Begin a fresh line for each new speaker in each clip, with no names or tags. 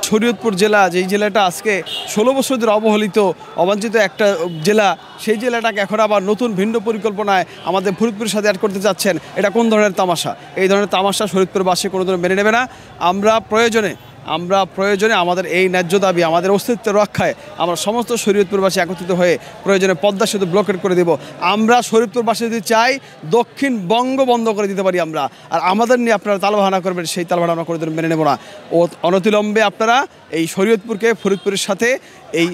শরীয়তপুর জেলা, যেই জেলাটা আজকে 16 বছর ধরে অবহেলিত অবাঞ্ছিত একটা জেলা, সেই জেলাটাকে এখন আবার নতুন ভিন্ন পরিকল্পনায় আমাদের ফরিদপুরের সাথে অ্যাড করতে চাচ্ছেন। এটা কোন ধরনের তামাশা? এই ধরনের তামাশা ফরিদপুরবাসী কোনো ধরনের মেনে নেবে না। আমরা প্রয়োজনে আমাদের এই ন্যায্য দাবি, আমাদের অস্তিত্ব রক্ষায় আমরা সমস্ত শরীয়তপুরবাসী একত্রিত হয়ে প্রয়োজনে পদ্মা সেতু ব্লকেট করে দেব। আমরা শরীয়তপুরবাসী যদি চাই দক্ষিণবঙ্গ বন্ধ করে দিতে পারি আমরা, আর আমাদের নিয়ে আপনারা তালবাহানা করবেন, সেই তালবাহানা আমরা কোনো দিন মেনে নেব না। অনতিবিলম্বে আপনারা এই শরীয়তপুরকে ফরিদপুরের সাথে এই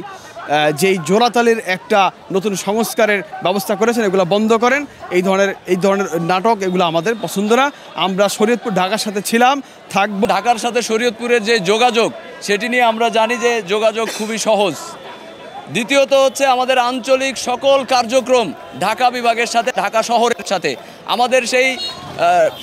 যেই জোড়াতালির একটা নতুন সংস্কারের ব্যবস্থা করেছেন, এগুলো বন্ধ করেন। এই ধরনের নাটক এগুলো আমাদের পছন্দ না। আমরা শরীয়তপুর ঢাকার সাথে ছিলাম, থাকবো।
ঢাকার সাথে শরীয়তপুরের যে যোগাযোগ, সেটি নিয়ে আমরা জানি যে যোগাযোগ খুবই সহজ। দ্বিতীয়ত হচ্ছে আমাদের আঞ্চলিক সকল কার্যক্রম ঢাকা বিভাগের সাথে, ঢাকা শহরের সাথে আমাদের সেই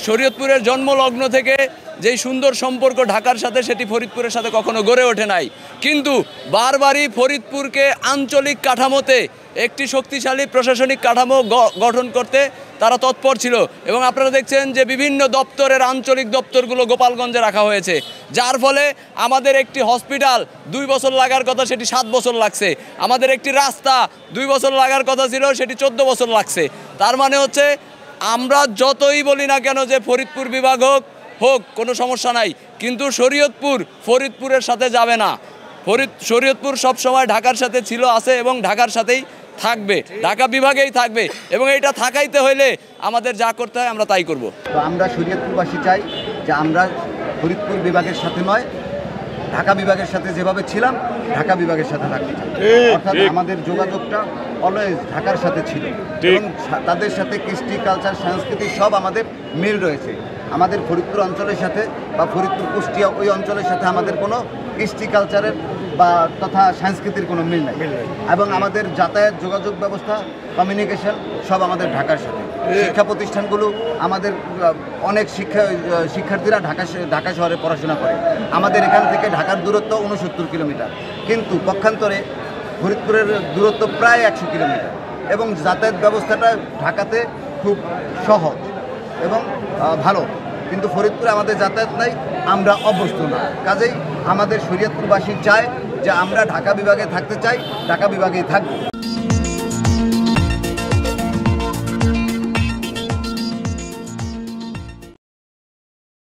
শরীয়তপুরের জন্মলগ্ন থেকে যেই সুন্দর সম্পর্ক ঢাকার সাথে, সেটি ফরিদপুরের সাথে কখনো গড়ে ওঠে নাই। কিন্তু বারবারই ফরিদপুরকে আঞ্চলিক কাঠামোতে একটি শক্তিশালী প্রশাসনিক কাঠামো গঠন করতে তারা তৎপর ছিল। এবং আপনারা দেখছেন যে বিভিন্ন দপ্তরের আঞ্চলিক দপ্তরগুলো গোপালগঞ্জে রাখা হয়েছে, যার ফলে আমাদের একটি হসপিটাল 2 বছর লাগার কথা সেটি 7 বছর লাগছে। আমাদের একটি রাস্তা 2 বছর লাগার কথা ছিল, সেটি 14 বছর লাগছে। তার মানে হচ্ছে আমরা যতই বলি না কেন যে ফরিদপুর বিভাগ হোক কোনো সমস্যা নাই, কিন্তু শরীয়তপুর ফরিদপুরের সাথে যাবে না। শরীয়তপুর সবসময় ঢাকার সাথে ছিল, আছে এবং ঢাকার সাথেই থাকবে, ঢাকা বিভাগেই থাকবে। এবং এটা থাকাইতে হইলে আমাদের যা করতে হয় আমরা তাই করব।
তো আমরা শরীয়তপুরবাসী চাই যে আমরা ফরিদপুর বিভাগের সাথে নয়, ঢাকা বিভাগের সাথে যেভাবে ছিলাম ঢাকা বিভাগের সাথে থাকতে চাই। অর্থাৎ আমাদের যোগাযোগটা অলওয়েজ ঢাকার সাথে ছিল এবং তাদের সাথে কৃষ্টি, কালচার, সংস্কৃতি সব আমাদের মিল রয়েছে। আমাদের ফরিদপুর অঞ্চলের সাথে বা ফরিদপুর কুষ্টিয়া ওই অঞ্চলের সাথে আমাদের কোনো কৃষ্টি, কালচারের বা তথা সংস্কৃতির কোনো মিল নাই। এবং আমাদের যাতায়াত, যোগাযোগ ব্যবস্থা, কমিউনিকেশন সব আমাদের ঢাকার সাথে। শিক্ষা প্রতিষ্ঠানগুলো আমাদের অনেক শিক্ষার্থীরা ঢাকা শহরে পড়াশোনা করে। আমাদের এখান থেকে ঢাকার দূরত্ব 69 কিলোমিটার, কিন্তু পক্ষান্তরে ফরিদপুরের দূরত্ব প্রায় 100 কিলোমিটার। এবং যাতায়াত ব্যবস্থাটা ঢাকাতে খুব সহজ এবং ভালো, কিন্তু ফরিদপুরে আমাদের যাতায়াত নাই, আমরা অভ্যস্ত না। কাজেই আমাদের শরীয়তপুরবাসী চায় যে আমরা ঢাকা বিভাগে থাকতে চাই, ঢাকা বিভাগেই থাকবো।